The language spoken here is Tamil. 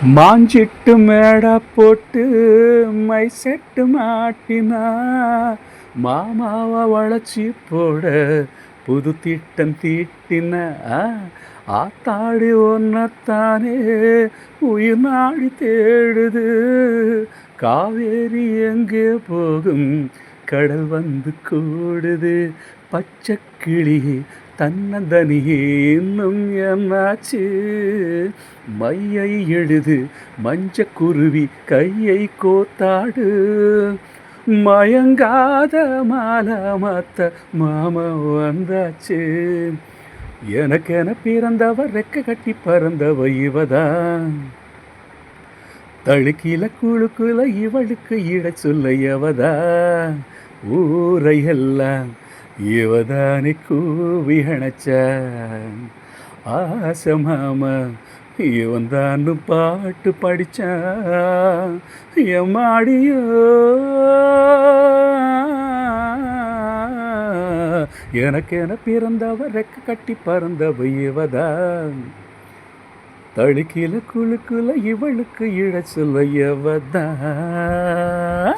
மாஞ்சிட்டு மேடை போட்டு மை செட்டு மாட்டினா மாமாவை வளைச்சி போட புது திட்டம் தீட்டின ஆத்தாடி ஒன்னத்தானே உயிர் நாடி தேடுது. காவேரி எங்கே போகும் கடல் வந்து கூடுது. பச்சை கிளியே தன்னந்தனியே இன்னும் என்னாச்சு? மையை எழுது மஞ்ச குருவி கையை கோத்தாடு. மயங்காத மாலை மாத்த மாமா வந்தாச்சு. எனக்கென பிறந்தவ ரெக்க கட்டி பறந்தவ இவதான். தழுக்கில குழுக்குல இவளுக்கு இட சொல்ல எவதா. ஊரையெல்லாம் இவதானே கூவி அணைச்சா. ஆசை மாமா இவன் தான் பாட்டு படிச்சான். எம்மாடியோ எனக்கென பிறந்தவ ரெக்க கட்டி பறந்தவ இவதான். தழுக்கில குழுக்குல இவளுக்கு இட சொல்ல எவதான்.